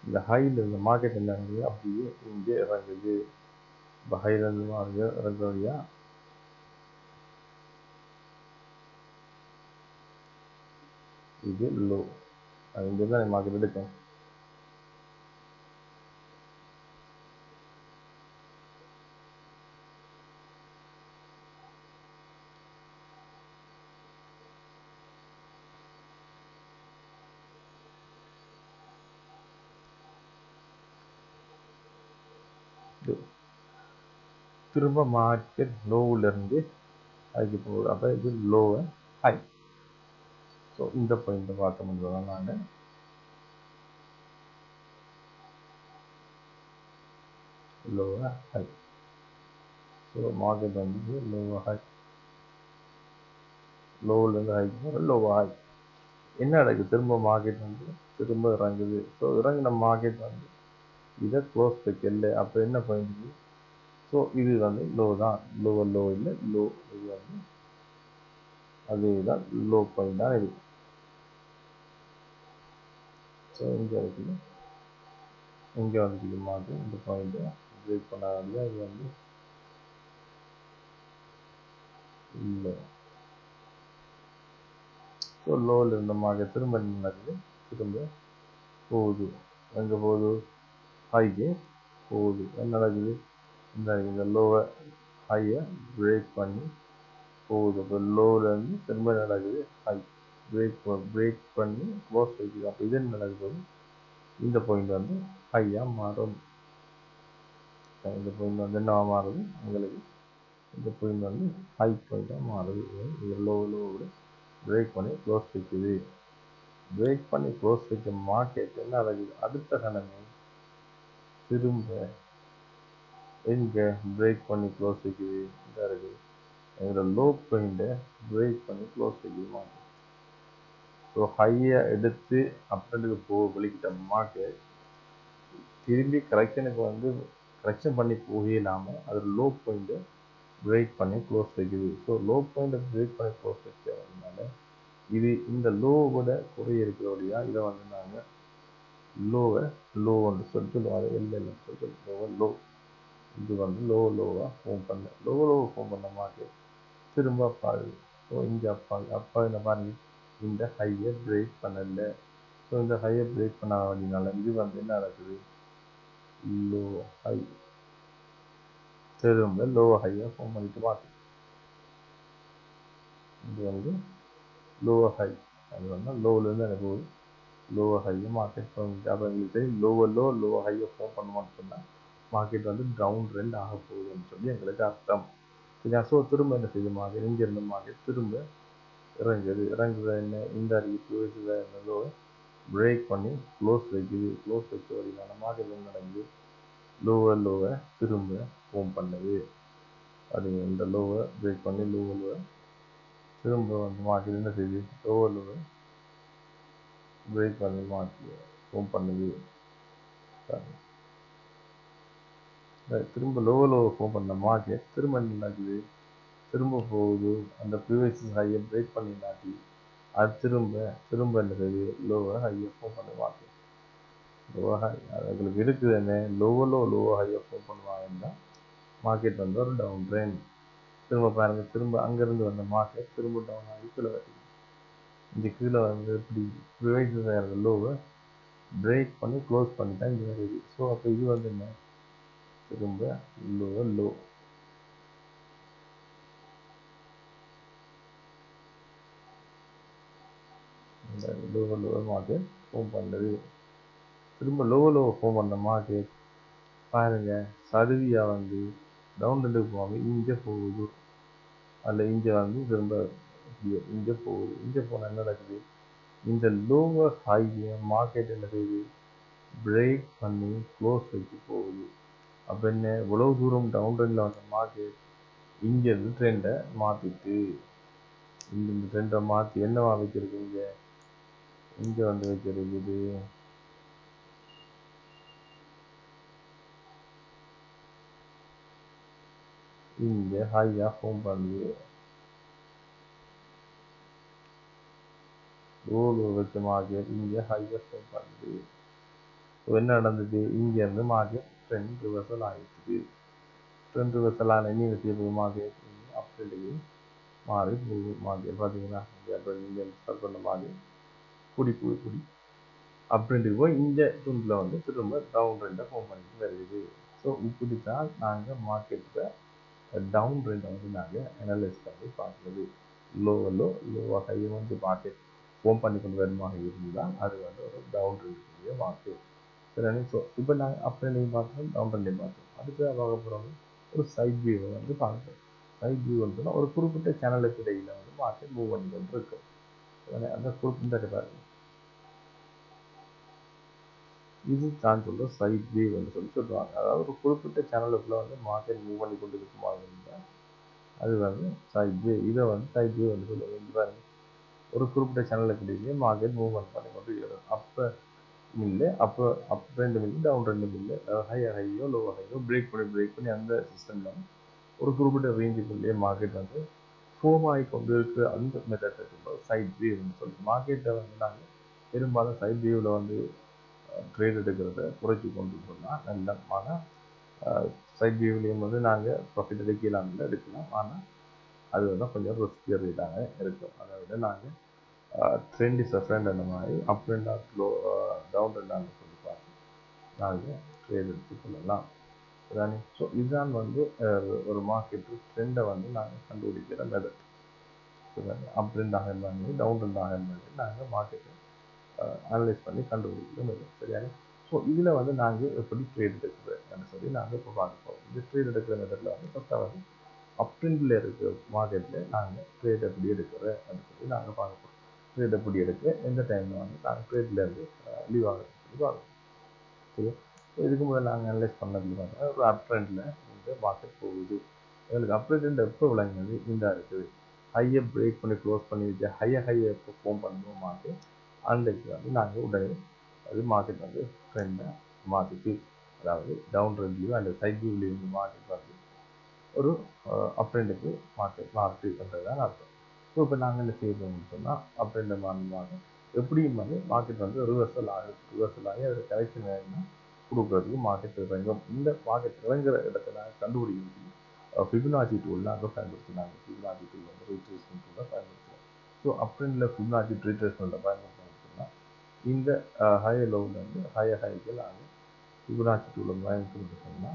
இந்த ஹையில் இந்த மார்க்கெட் என்ன இருக்குது அப்படியே இங்கே இறங்குது. இப்போ ஹைலேருந்து மார்க்கெட் இறங்குறதையா இது லோ. இங்கே தான் மார்க்கெட் எடுக்கும். திரும்ப மார்க்கெட் லோவிலேருந்து ஹைக்கு போகுது. அப்போ இது லோவை ஹை. ஸோ இந்த பாயிண்ட்டை பார்த்தோம்னு நாங்கள் லோவை ஹை. ஸோ மார்க்கெட் வந்து லோவை ஹை, லோவிலேருந்து ஹைக்கு போகிற லோவை ஹை. என்ன நடக்குது? திரும்ப மார்க்கெட் வந்து திரும்ப இறங்குது. ஸோ இறங்கின மார்க்கெட் வந்து இதை க்ளோஸ் வைக்கல. அப்போ என்ன பாயிண்ட்? ஸோ இது வந்து லோ தான். லோ இல்லை லோ, இது வந்து அதுதான் லோ பாயிண்ட் தான் இது. ஸோ இங்கே இருக்குது, இங்கே வந்துருக்கு மார்க்கெட் இந்த பாயிண்ட்டை பிரேக் பண்ணாதே அது வந்து இல்லை. ஸோ லோவில் இருந்த மார்க்கெட் திரும்ப நடக்குது, திரும்ப போகுது. எங்கே போகுது? ஹைக்கு போகுது. என்ன நடக்குது? இந்த லோவை ஹையை பிரேக் பண்ணி போகுது. இப்போ லோவிலேருந்து திரும்ப நடக்குது ஹை, பிரேக் பண்ணி க்ளோஸ் வைக்குது. அப்போ இது என்ன நடக்குது? இந்த பாயிண்ட் வந்து ஹையாக மாறும். இந்த பாயிண்ட் வந்து என்ன மாறுது? உங்களுக்கு இந்த பாயிண்ட் வந்து ஹை பாயிண்டாக மாறுது. இது லோவோட பிரேக் பண்ணி க்ளோஸ் வைக்குது. பிரேக் பண்ணி க்ளோஸ் வைக்க மார்க்கெட் என்ன நடக்குது? அடுத்த கணமே திரும்ப எங்கே பிரேக் பண்ணி க்ளோஸ் வைக்குது? இதாக இருக்குது, எங்களோட லோ பாயிண்ட்டை பிரேக் பண்ணி க்ளோஸ் வைக்குது மார்க்கெட். ஸோ ஹையை எடுத்து அப்ரெண்டுக்கு வெளிக்கிட்ட மார்க்கெட் திரும்பி கரெக்ஷனுக்கு வந்து கரெக்ஷன் பண்ணி போகலாமல் அதில் லோ பாயிண்ட்டை பிரேக் பண்ணி க்ளோஸ் வைக்குது. ஸோ லோ பாயிண்ட்டை பிரேக் பண்ணி க்ளோஸ் வைக்கிறதுனால இது இந்த லோவோட குறை இருக்கிறபடியா இதை வந்து நாங்கள் லோன்னு சொல்லுவோம். அதை எல்லாம் சொல்லுவோம் லோ. இது வந்து லோவாக ஃபோன் பண்ண லோவை ஃபோன் பண்ண மார்க்கெட் திரும்ப அப்பாது. ஸோ இங்கே அப்பா என்ன பாருங்க, இந்த ஹையை பிரேக் பண்ணல. ஸோ இந்த ஹையை பிரேக் பண்ண அப்படின்னால இது வந்து என்ன நடக்குது? லோ ஹை திரும்ப லோ ஹையை ஃபோன் பண்ணிட்டு மார்க்கெட். இது வந்து லோ ஹை, அது வந்து லோவிலேருந்து எனக்கு போகுது லோ ஹையை மார்க்கெட் பண்ணிட்டு. அப்போ எங்களுக்கு தெரியும் லோ ஹையை ஃபோன் பண்ணுமான்னு சொன்னால் மார்க்கெட் வந்து டவுன் ட்ரெண்ட் ஆக போகுதுன்னு சொல்லி எங்களுக்கு அர்த்தம். சரியா? ஸோ திரும்ப என்ன செய்யுது மார்க்கெட்? இங்கே இருந்த மார்க்கெட் திரும்ப இறங்குது என்ன இந்த அறிவிப்பு லோவை பிரேக் பண்ணி க்ளோஸ் வைக்குது. க்ளோஸ் வச்ச வரையிலான மார்க்கெட் என்ன நடக்குது? லோவை திரும்ப ஃபோன் பண்ணுது. அது இந்த லோவை பிரேக் பண்ணி லோவை திரும்ப வந்து மார்க்கெட் என்ன செய்யுது? லோவை பிரேக் பண்ணி மார்க்கெட் ஃபோன் பண்ணுது. திரும்ப லோவை ஃபோன் பண்ண மார்க்கெட் திரும்ப என்ன நடக்குது? திரும்ப போகுது. அந்த ப்ரீவியஸ் ஹையை பிரேக் பண்ணி நாட்டி அது திரும்ப என்ன செய்யுது? லோவை ஹையை ஃபோன் பண்ணி மார்க்கெட் லோ ஹை. அது எங்களுக்கு இருக்குது என்ன? லோ ஹையை ஃபோன் பண்ணுவாங்கன்னா மார்க்கெட் வந்து ஒரு டவுன் ட்ரெண்ட். திரும்ப பாருங்க, திரும்ப அங்கேருந்து வந்த மார்க்கெட் திரும்ப டவுன் ஆகி கீழே வருது. இந்த கீழே வந்து இப்படி ப்ரிவைஸ் லோவை பிரேக் பண்ணி க்ளோஸ் பண்ணி தான் இங்கே வருது. ஸோ அப்போ இது வந்து என்ன? திரும்ப லோ இந்த லோ மார்க்கெட் ஃபார்ம் பண்ணுது. திரும்ப லோ ஃபார்ம் பண்ண மார்க்கெட் பாருங்க சதுவியா வந்து டவுன் ட்ரெண்டுக்கு போகாம இங்கே போகுது. அதில் இங்கே வந்து திரும்ப இங்கே போகுது. இங்கே போனால் என்ன நடக்குது? இந்த லோவர் ஹையை மார்க்கெட் என்ன செய்யுது? பிரேக் பண்ணி க்ளோஸ் வச்சு போகுது. அப்போ என்ன இவ்வளோ தூரம் டவுன் ட்ரெண்டில் வந்த மார்க்கெட் இங்கேருந்து ட்ரெண்டை மாற்றிட்டு இந்த ட்ரெண்டை மாற்றி என்னவா வச்சிருக்கு? இங்கே வந்து வச்சிருக்குது இங்கே ஹையாக ஃபார்ம் பண்ணுது. லோ வச்ச மார்க்கெட் இங்கே ஹையாக ஃபார்ம் பண்ணுது. என்ன நடந்தது? இங்கேருந்து மார்க்கெட் ட்ரெண்ட் ரிவர்சல் ஆகிடுச்சு. ட்ரெண்ட் ரிவர்சல் ஆன இனி செய்ய போகுது மார்க்கெட் அப்படியே மாறி போகுது. மார்க்கெட் பார்த்தீங்கன்னா இங்கே ஸ்டார்ட் பண்ண மார்க்கெட் குடி அப்படின்ட்டு போய் இந்த துண்டில் வந்து திரும்ப டவுன் ட்ரெண்டை ஃபார்ம் பண்ணிட்டு வருது. ஸோ இப்படி தான் நாங்கள் மார்க்கெட்டில் டவுன் ட்ரெண்டை வந்து நாங்கள் அனலைஸ் பண்ணி பார்க்குறது. லோவாக ஹையை வந்து மார்க்கெட் ஃபார்ம் பண்ணி கொண்டு வருமாக இருந்தால் அது வந்து ஒரு டவுன் ட்ரெண்டுக்குரிய மார்க்கெட். சரி, ஸோ இப்போ நாங்கள் அப் ட்ரெண்டையும் பார்க்குறோம், டவுன் ட்ரெண்டையும் பார்க்குறோம். அடுத்து பார்க்க போகிறோம் ஒரு சைட் வியூவை வந்து பார்க்குறோம். சைட் வியூ வந்து ஒரு குறிப்பிட்ட சேனலுக்கு இடையில் வந்து மார்க்கெட் மூவ் பண்ணி கொண்டு இருக்கும். அந்த குறிப்பிட்ட பாருங்க, இது தான் சொல்ற சைட் வியூ என்று சொல்லுவாங்க. அதாவது ஒரு குறிப்பிட்ட சேனலுக்குள்ள வந்து மார்க்கெட் மூவ் பண்ணி கொண்டு இருக்குமா அது வந்து சைட் வியூ. இதை வந்து சைட் வியூ என்று சொல்லுவாங்க. ஒரு குறிப்பிட்ட சேனலுக்கு இடையிலேயே மார்க்கெட் மூவ்மெண்ட் பண்ணி கொண்டு இருக்கிறது. அப்போ இல்லை, அப்போ அப் ட்ரெண்டும் இல்லை, டவுன் ட்ரெண்டும் இல்லை, ஹையோ லோ ஹையோ பிரேக் பண்ணி அந்த சிஸ்டமில் ஒரு குறிப்பிட்ட ரேஞ்சுக்குள்ளேயே மார்க்கெட் வந்து ஃபோம் ஆகி கொண்டு இருக்கிற அந்த மெத்தட் சைட் வியூன்னு சொல்லுவோம். மார்க்கெட்டை வந்து நாங்கள் பெரும்பாலும் சைட் வியூவில் வந்து ட்ரேட் எடுக்கிறத குறைச்சி கொண்டு சொன்னால் நல்ல. ஆனால் சைட் வியூவிலையும் வந்து நாங்கள் ப்ராஃபிட் எடுக்கலாம், எடுக்கலாம். ஆனால் அது வந்து கொஞ்சம் ரிஸ்கியர் ரேட்டாக இருக்கும். அதை விட நாங்கள் ட்ரெண்ட் இஸ் அ ஃப்ரெண்ட் அந்த மாதிரி up trend or low down ட்ரெண்டாக சொல்லி பார்த்து நாங்கள் ட்ரேட் எடுத்துக்கொள்ளலாம். இதானே. ஸோ இதுதான் வந்து ஒரு மார்க்கெட்டு ட்ரெண்டை வந்து நாங்கள் கண்டுபிடிக்கிற மெத்தட். அப் ட்ரெண்டாக இருந்தாலும் டவுன் ட்ரெண்டாக இருந்தாலும் நாங்கள் மார்க்கெட்டை அனலைஸ் பண்ணி கண்டுபிடிக்கிற மெத்தட். சரியானே. ஸோ இதில் வந்து நாங்கள் எப்படி ட்ரேட் எடுக்கிறதுன்னு சொல்லி நாங்கள் இப்போ பார்க்க போகிறோம். இந்த ட்ரேட் எடுக்கிற மெத்தடில் வந்து ஃபஸ்ட்டாக வந்து அப் ட்ரெண்டில் இருக்கிற மார்க்கெட்டில் நாங்கள் ட்ரேட் எப்படி எடுக்கிறேன்னு சொல்லி நாங்கள் பார்க்க போகிறோம். ட்ரேட் எப்படி எடுக்க எந்த டைமில் வந்து நாங்கள் ட்ரேட்லேருந்து லீவ் ஆகுது சொல்லி பார்க்கணும். சரி, இதுக்கு முதல்ல நாங்கள் அனலைஸ் பண்ணதுக்கு பார்த்தா ஒரு அப் ட்ரெண்டில் இந்த மார்க்கெட் போகுது. எங்களுக்கு அப் ட்ரெண்ட் எப்போ விளங்கினது? இந்த இருக்குது ஹையை பிரேக் பண்ணி க்ளோஸ் பண்ணி வச்சு ஹையை எப்போ ஃபார்ம் பண்ணுவோம் மார்க்கெட் அன்றைக்கு வந்து நாங்கள் உடனே அது மார்க்கெட் வந்து ட்ரெண்டை மாற்றிட்டு, அதாவது டவுன் ட்ரெண்ட்லேயும் அந்த சைட் வியூலேயும் மார்க்கெட் வந்து ஒரு அப் ட்ரெண்டுக்கு மார்க்கெட் மாற்றின்றது தான் அர்த்தம். ஸோ இப்போ நாங்கள் என்ன செய்யணும்னு சொன்னால் அப் ட்ரெண்டை மாறுவாங்க எப்படியும் வந்து மார்க்கெட் வந்து ரிவர்சல் ஆகி அது கரெக்ஷன் ஆகினா கொடுக்குறதுக்கு மார்க்கெட் இறங்கும். இந்த மார்க்கெட் இறங்குற இடத்துல கண்டுபிடிக்கிறதுக்கு ஃபிபனாச்சி டூல் நாங்கள் பயன்படுத்தினாங்க. ஃபிபனாச்சி டூல் வந்து ரீட்ரேஸ்மெண்ட் டூலில் பயன்படுத்துவோம். ஸோ அப் ட்ரெண்டில் ஃபிபனாச்சி ரீட்ரேஸ்மெண்ட்டை பயன்படுத்தினா இந்த ஹை லோவில் வந்து ஹைக்கு நாங்கள் ஃபிபனாச்சி டூலில் பயன்படுத்தினோம்னா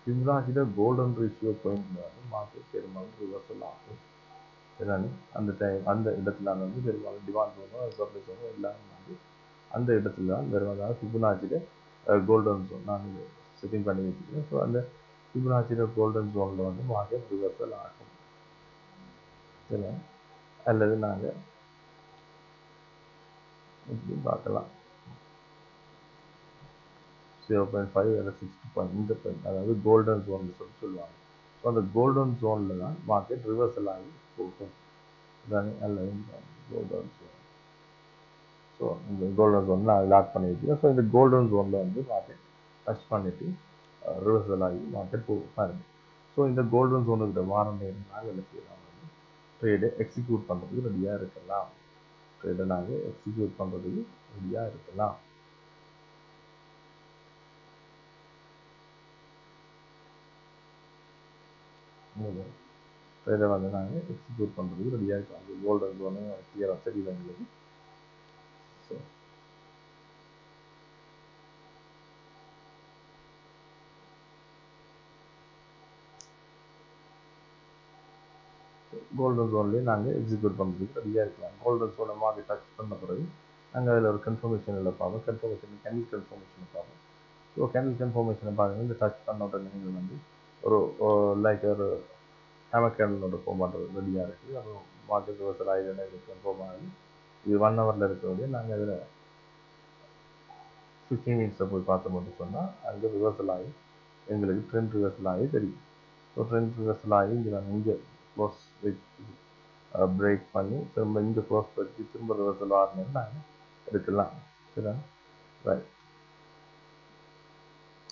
ஃபிபனாச்சியில் கோல்டன் ரேஷியோ பாயிண்ட்ல வந்து மார்க்கெட் பெரும்பாலும் ரிவர்சல் ஆகும். சரிதானே. அந்த டைம் அந்த இடத்துல வந்து பெரும்பாலும் டிமாண்ட் வரும், சப்ளை வரும், எல்லாமே வந்து அந்த இடத்துல தான் வரும். அதாவது ஃபிபனாச்சியில் கோல்டன் ஜோன் நாங்கள் செட்டிங் பண்ணி வச்சுருக்கோம். ஸோ அந்த ஃபிபனாச்சியில் கோல்டன் ஜோனில் வந்து மார்க்கெட் ரிவர்சல் ஆகும். சரியா. அல்லது நாங்கள் இப்படி பார்க்கலாம் 0.5 அல்லது 6 இந்த பாயிண்ட், அதாவது கோல்டன் ஜோன் சொல்லுவாங்க. ஸோ அந்த கோல்டன் ஜோனில் தான் மார்க்கெட் ரிவர்சல் ஆகி போகும். அல்லது கோல்டன் ஜோன். ஸோ இந்த கோல்டன் ஜோன் நான் லாக் பண்ணி வச்சுக்கேன். ஸோ இந்த கோல்டன் ஜோனில் வந்து மார்க்கெட் டச் பண்ணிவிட்டு ரிவர்சல் ஆகி மார்க்கெட் பாருங்க. ஸோ இந்த கோல்டன் ஜோனுக்கிட்ட வார நேரம் நாங்கள் என்ன செய்யலாம் வந்து ட்ரேடை எக்ஸிக்யூட் பண்ணுறதுக்கு ரெடியாக இருக்கலாம். ட்ரேடை நாங்கள் எக்ஸிக்யூட் பண்ணுறதுக்கு ரெடியாக இருக்கலாம். ட்ரேடை வந்து நாங்கள் எக்ஸிக்யூட் பண்ணுறதுக்கு ரெடியாக இருக்கலாம். அந்த கோல்டன் ஜோனு கிளியராக தெரியல எங்களுக்கு. ஸோ கோல்டன் ஜோன்லேயே நாங்கள் எக்ஸிக்யூட் பண்ணுறதுக்கு ரெடியாக இருக்கலாம். கோல்டன் ஜோனை மார்க்கெட் டச் பண்ண பிறகு நாங்கள் அதில் ஒரு கன்ஃபர்மேஷனில் பார்ப்போம். கேண்டில் கன்ஃபர்மேஷனை பார்ப்போம். ஸோ கேண்டில் கன்ஃபர்மேஷனை பார்க்குறது இந்த டச் பண்ண உடனே நீங்கள் வந்து ஒரு லைக் ஒரு ஹேமர் கேண்டிலோட போக மாட்டது ரெடியாக இருக்குது. அது மார்க்கெட் ரிவர்சல் ஆகிடும். இது கன்ஃபார்ம் ஆகுது. இது 1 ஹவரில் இருக்கிறதே நாங்கள் இதில் 15 மினிட்ஸில் போய் பார்த்தோம்னு சொன்னால் அங்கே ரிவர்சல் ஆகி எங்களுக்கு ட்ரெண்ட் ரிவர்சல் ஆகி தெரியும். ஸோ ட்ரெண்ட் ரிவர்சல் ஆகி இங்கே நாங்கள் இங்கே க்ளோஸ் பிரேக் பண்ணி திரும்ப இங்கே க்ளோஸ் வச்சு திரும்ப ரிவர்சல் ஆகணும்னு நாங்கள் எடுக்கலாம். சரிதானே? ரைட்.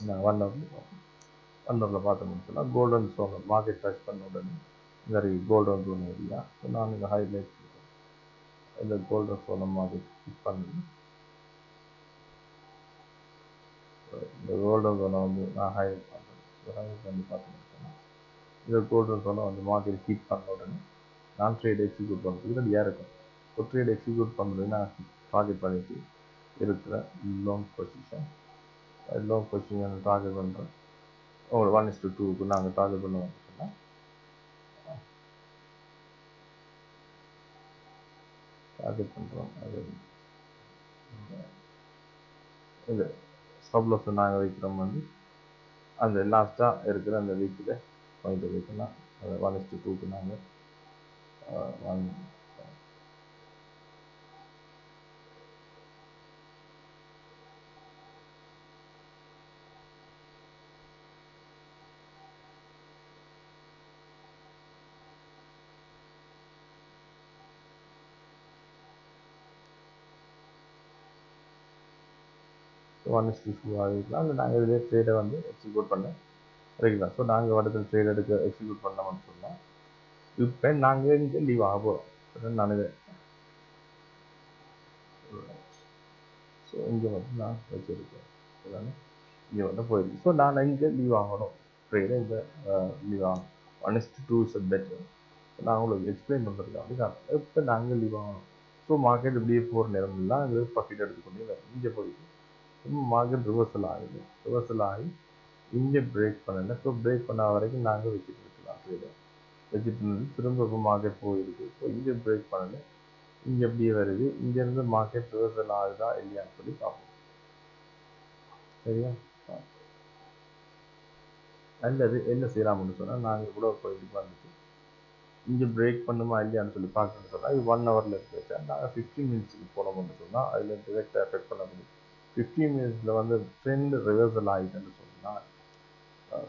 நான் 1 ஹவரில் பார்த்தோம்னு சொன்னால் கோல்டன் ஜோன் மார்க்கெட் டச் பண்ண உடனே இந்த கோல்டன் ஜோன் ஏரியா. ஸோ நான் இந்த ஹைலைட் இந்த கோல்டன் ஜோனை மார்க்கெட் கிளிக் பண்ணி இந்த கோல்டன் ஜோனை வந்து நான் ஹைலைட் பண்ணுறேன். ஹைலைட் பண்ணி பார்த்தோம்னு சொன்னால் இந்த கோல்டன் ஜோனை வந்து மார்க்கெட் கிளிக் பண்ண உடனே நான் ட்ரேட் எக்ஸிக்யூட் பண்ணுறதுக்கு ரெடியாக இருக்கும். ஸோ ட்ரேட் எக்ஸிக்யூட் பண்ணுறது நான் டார்கெட் பண்ணிட்டு இருக்கிற லாங் பொசிஷன் டார்கெட் பண்ணுறேன். ஒரு 1:2க்கு நாங்கள் டார்கெட் பண்ணுவோம் சொன்னால் டார்கெட் பண்ணுறோம். அது இது ஸ்டாப் லாஸ் நாங்கள் வைக்கிறோம் வந்து அந்த லாஸ்ட்டாக இருக்கிற அந்த வீக்கில் பாயிண்ட் வைக்கலாம். அது 1:2க்கு நாங்கள் ஆகிக்கலாம். இல்லை நாங்கள் இதிலே ட்ரேடை வந்து எக்ஸிக்யூட் பண்ண வைக்கலாம். ஸோ நாங்கள் வடத்தில் ட்ரேட் எடுக்க எக்ஸிக்யூட் பண்ணோம்னு சொன்னால் இப்போ நாங்கள் இங்கே லீவ் ஆக போகிறோம். நான் ஸோ இங்கே வந்து நான் வச்சுருக்கேன். இங்கே வந்து போயிருக்கு. ஸோ நான் இங்கே லீவ் ஆகணும். ட்ரேடை இங்கே லீவ் ஆகணும். 1:2 இஸ் பெட்டர். நான் உங்களுக்கு எக்ஸ்பிளைன் பண்ணுறதுக்கு அப்படி தான் இப்போ நாங்கள் லீவ் ஆகணும். ஸோ மார்க்கெட் இப்படியே போகிற நேரம் இல்லை எங்களுக்கு ப்ராஃபிட் எடுத்துக்கொண்டே வரும். இங்கே போயிட்டு மார்க்கெட் ரிவர்சல் ஆகுது. ரிவர்சல் ஆகி இங்கே பிரேக் பண்ணல. ஸோ பிரேக் பண்ண வரைக்கும் நாங்கள் வச்சுட்டு இருக்கலாம். ட்ரேடை வச்சுட்டு இருந்து திரும்ப இப்போ மார்க்கெட் போயிருக்கு. ஸோ இங்கே பிரேக் பண்ணல. இங்கே எப்படியே வருது. இங்கேருந்து மார்க்கெட் ரிவர்சல் ஆகுதா இல்லையான்னு சொல்லி பார்ப்போம். சரியா? அல்லது என்ன செய்யலாம்னு சொன்னால் நாங்கள் கூட போயிட்டு வந்துட்டு இங்கே பிரேக் பண்ணுமா இல்லையான்னு சொல்லி பார்க்கணும்னு சொன்னால் இது 1 ஹவரில் இருக்கு வச்சா நாங்கள் 15 மினிட்ஸுக்கு போனோம்னு சொன்னால் அதில் டிரெக்டாக எஃபெக்ட் பண்ண முடியும். 15 மினிட்ஸில் வந்து ட்ரெண்ட் ரிவர்சல் ஆகிட்டுன்னு சொன்னால்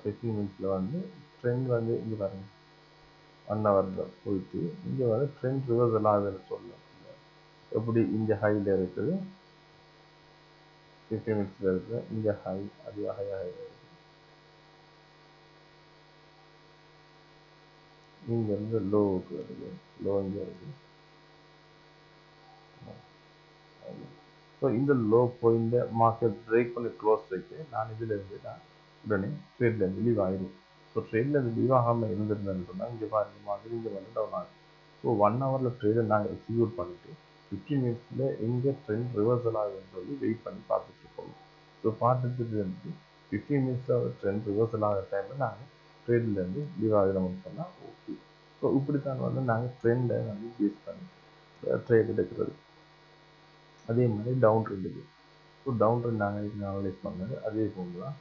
15 மினிட்ஸில் வந்து ட்ரெண்ட் வந்து இங்கே பாருங்கள் 1 ஹவரில் போயிட்டு இங்கே வந்து ட்ரெண்ட் ரிவர்சல் ஆகுதுன்னு சொல்லலாம். எப்படி இங்கே ஹையில் இருக்குது 15 மினிட்ஸில் இருக்குது. இங்கே ஹை அது ஹை இருக்குது. இங்கேருந்து லோவுக்கு வருது. லோ இங்கே இருக்குது. ஸோ இந்த லோ பாயிண்ட்டை மார்க்கெட் பிரேக் பண்ணி க்ளோஸ் வைத்து நான் இதில் இருந்து தான் உடனே ட்ரேட்லேருந்து லீவ் ஆகிடும். ஸோ ட்ரேட்லேருந்து லீவ் ஆகாமல் இருந்திருந்தேன்னு சொன்னால் இங்கே பாருங்க மார்க்கெட் இங்கே வந்து டவுன் ஆகும். ஸோ 1 ஹவரில் ட்ரேடை நாங்கள் எக்ஸிக்யூட் பண்ணிவிட்டு 15 மினிட்ஸில் எங்கே ட்ரெண்ட் ரிவர்சல் ஆகுதுன்னு சொல்லி வெயிட் பண்ணி பார்த்துட்ருக்கோம். ஸோ பார்த்துட்டு இருந்து 15 மினிட்ஸில் ட்ரெண்ட் ரிவர்சல் ஆகிற டைமில் நாங்கள் ட்ரேட்லேருந்து லீவ் ஆகுதுன்னு சொன்னால் ஓகே. ஸோ இப்படித்தான் வந்து நாங்கள் ட்ரெண்டை வந்து பேஸ் பண்ணி ட்ரேட் எடுக்கிறது. அதே மாதிரி டவுன் ட்ரெண்டுக்கு. ஸோ டவுன் ட்ரெண்ட் நாங்கள் அனலைஸ் பண்ணது அதே போல் தான்.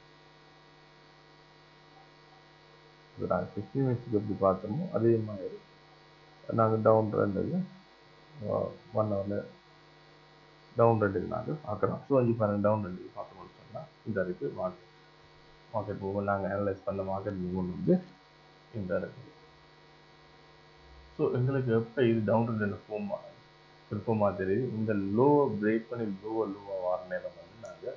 இப்போ நாங்கள் 15 மினிட்ஸுக்கு எப்படி பார்த்தோமோ அதே மாதிரி நாங்கள் டவுன் ட்ரெண்டுக்கு 1 ஹவரில் டவுன் ட்ரெண்டுக்கு நாங்கள் பார்க்குறோம். ஸோ இங்கே பாருங்கள் டவுன் ட்ரெண்டுக்கு பார்த்தோம்னு சொன்னால் இந்த இருக்குது மார்க்கெட் மூவ்மெண்ட் நாங்கள் அனலைஸ் பண்ண மார்க்கெட் மூவ்மெண்ட் வந்து இந்த இருக்குது. ஸோ எங்களுக்கு எப்போ இது டவுன் ட்ரெண்ட் கன்ஃபார்மாக தெரியுது. இந்த லோவை பிரேக் பண்ணி லோவாக வர நேரம் வந்து நாங்கள்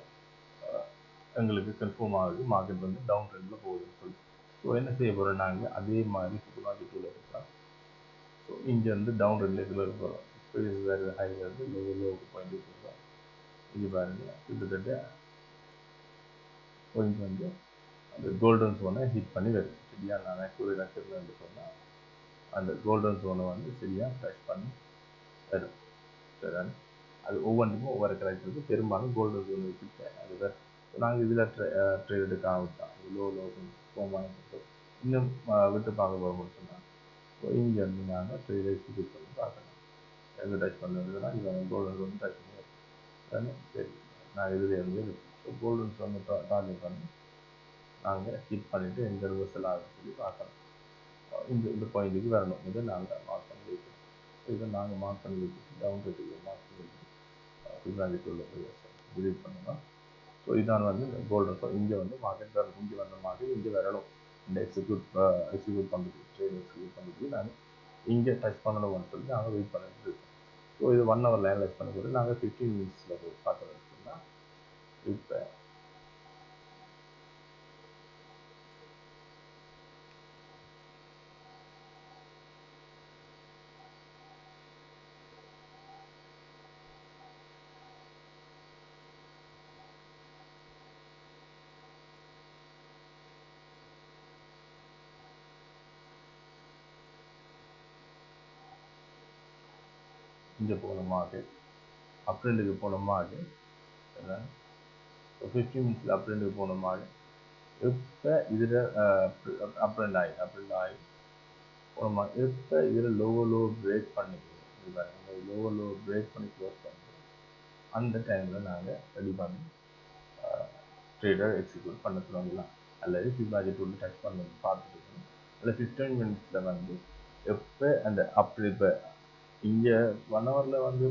எங்களுக்கு கன்ஃபார்ம் ஆகுது மார்க்கெட் வந்து டவுன் ட்ரெண்டில் போகுதுன்னு சொல்லி. ஸோ என்ன செய்ய போகிறோம் நாங்கள் அதே மாதிரி ஃபிபோனாச்சி டூல் எடுக்கலாம். ஸோ இங்கேருந்து டவுன் ட்ரெண்டில் இதில் இருக்கிறோம். இப்போ இது வேறு ஹையில் இருந்து லோவுக்கு பாயிண்ட் இருக்கிறோம். இங்கே பாருங்கள் கிட்டத்தட்ட பாயிண்ட் வந்து அந்த கோல்டன் ஜோனை ஹிட் பண்ணி வருது. சரியா? நான் சூரிய நட்சத்திரம் சொன்னால் அந்த கோல்டன் ஜோனை வந்து சரியாக டச் பண்ணி வரும். சரி, அது ஒவ்வொன்றுக்கும் ஒவ்வொரு கரெக்டருக்கு பெரும்பாலும் கோல்டன் ஜோன் வச்சுட்டு அது வேறு. நாங்கள் இதில் ட்ரேட் எடுக்க ஆரம்பித்தோம். லோ ஃபோம் வாங்கிட்டு இன்னும் விட்டு பார்க்க போகிறோம்னு சொன்னால் ஸோ இங்கேருந்து நாங்கள் ட்ரேடை எக்ஸிக்யூட் பண்ணி பார்க்கணும். எங்கே டச் பண்ணுறதுன்னா இவன் கோல்டன் வந்து டச் பண்ணி சரி நான் இதுலேருந்து ஸோ கோல்டன் வந்து டார்கெட் பண்ணி நாங்கள் ஹிட் பண்ணிவிட்டு எந்த ரிவர்சல் ஆகுதுன்னு சொல்லி பார்க்கணும். இந்த பாயிண்ட்டுக்கு வரணும். இதை நாங்கள் மார்க் பண்ணி வைக்கணும். ஸோ இதை நாங்கள் மார்க் பண்ணி வச்சுட்டு டவுன் ரேட்டுக்கு மார்க் பண்ணி வச்சுட்டு ஃபிப்ரவரிக்கு உள்ள டிலீட் பண்ணணும். ஸோ இதான் வந்து கோல்டன். ஸோ இங்கே வந்து மார்க்கெட் வரணும். இங்கே வந்த மார்க்கெட் இங்கே வரணும். இந்த எக்ஸிக்யூட் பண்ணுறது ட்ரேட் எக்ஸிக்யூட் பண்ணுறதுக்கு நாங்கள் இங்கே டச் பண்ணணும்னு சொல்லி நாங்கள் வெயிட் பண்ணிட்டு இருக்கோம். ஸோ இது 1 ஹவரில் அனலைஸ் பண்ணும்போது நாங்கள் 15 மினிட்ஸில் போய் பார்க்குறது சொன்னால் இப்போ இங்கே போன மார்க்கெட் அப்ரெண்டுக்கு போன மார்க்கெட் 15 மினிட்ஸில் அப்ரெண்டுக்கு போன மார்க்கெட் இப்போ இதில் அப்ரெண்ட் ஆகி போன மார்க்கெட் இப்போ இதில் லோ பிரேக் பண்ணிக்கிறோம். லோ பிரேக் பண்ணி க்ளோஸ் பண்ணுறோம். அந்த டைமில் நாங்கள் ரெடி பண்ணி ட்ரேடர் எக்ஸிக்யூட் பண்ண தொடங்கலாம். அல்லது ஃபிபாஜி டூல் டச் பண்ணி பார்த்துட்டு இருக்கணும். இல்லை 15 மினிட்ஸில் வந்து எப்போ அந்த அப்படி இப்போ இங்கே 1 ஹவரில் வந்து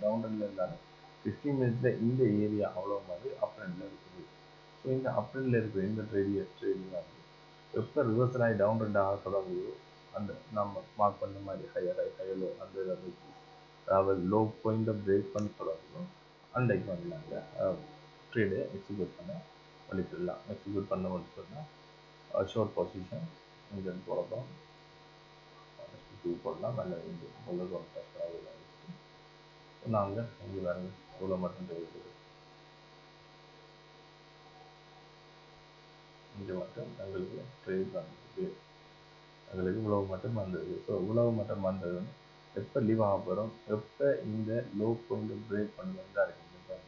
டவுன் ட்ரெண்டில் இருந்தாலும் 15 மினிட்ஸில் இந்த ஏரியா அவ்வளோ மாதிரி அப் ட்ரெண்டில் இருக்குது. ஸோ இந்த அப் ட்ரெண்டில் இருக்கிற இந்த ட்ரேடிங் வந்து எப்போ ரிவர்சல் ஆகி டவுன் ட்ரெண்ட் ஆக தொடங்குதோ அந்த நம்ம மார்க் பண்ண மாதிரி ஹையர் அந்த அதாவது லோ பாயிண்ட்டை பிரேக் பண்ணி தொடங்குதோ அன்றைக்கு வந்து நாங்கள் ட்ரேடை எக்ஸிக்யூட் பண்ண பண்ணிக்கலாம். எக்ஸிக்யூட் பண்ண மட்டும் சொன்னால் ஷார்ட் பொசிஷன் இங்கே போகிறோம் போடலாம். நல்ல முதல் ஒரு டச் வச்சுட்டு நாங்கள் இங்கே வேறு இவ்வளோ மட்டும் தேவைப்படுது. இங்கே மட்டும் எங்களுக்கு ட்ரேட் வந்தது. எங்களுக்கு இவ்வளவு மட்டும் வந்தது. ஸோ இவ்வளவு மட்டும் வந்தது எப்போ லீவ் ஆக போகிறோம், எப்போ இந்த லோ பாயிண்ட்டை பிரேக் பண்ணுறது தான் இருக்குது.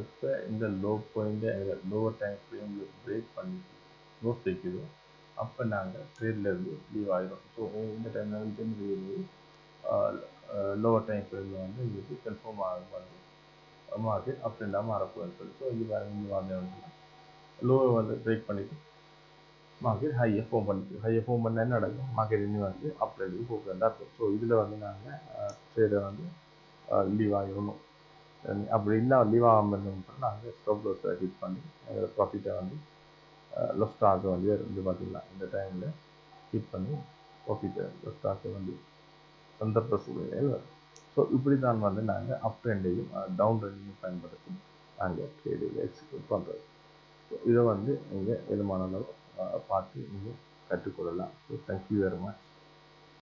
எப்போ இந்த லோ பாயிண்ட்டை லோவர் டைம் ஃப்ரேமில் பிரேக் பண்ணி க்ளோஸ் வைக்குதோ அப்போ நாங்கள் ட்ரேட்லேருந்து லீவ் ஆகிடும். ஸோ இந்த டைமில் வந்து லோவர் டைம் ஃப்ரேமில் வந்து எங்களுக்கு கன்ஃபார்ம் ஆகும் வந்து மார்க்கெட் அப் அண்ட் டவுன் மாறப்போகுதுன்னு சொல்லி. ஸோ இது வேறு இங்கே வாங்க லோவை வந்து பிரேக் பண்ணிவிட்டு மார்க்கெட் ஹையை ஃபார்ம் பண்ணிட்டு ஹையை ஃபார்ம் பண்ண என்ன நடக்கும், மார்க்கெட் இன்னும் வந்து அப் அண்ட் போகிறதா இருக்கும். ஸோ இதில் வந்து நாங்கள் ட்ரேடை வந்து லீவ் ஆகிடணும். அப்படி இல்லை லீவ் ஆகாமல் இருந்தோம்னா நாங்கள் ஸ்டாப் லாஸை ஹிட் பண்ணி ப்ராஃபிட்டை வந்து லெஃப்ட் ஸ்டாக்கை வந்து பார்த்தீங்கன்னா இந்த டைமில் ஹிட் பண்ணி ப்ராஃபிட்டை லெஃப்ட் ஸ்டாக்கை வந்து சந்தர்ப்ப சூழ்நிலையில் வரும். ஸோ இப்படி தான் வந்து நாங்கள் அப் ட்ரெண்டையும் டவுன் ட்ரெண்டையும் பயன்படுத்தி நாங்கள் ட்ரேடில் எக்ஸிக்யூட் பண்ணுறது. ஸோ இதை வந்து நீங்கள் விதமான பார்த்து நீங்கள் கற்றுக்கொள்ளலாம். So thank you very much.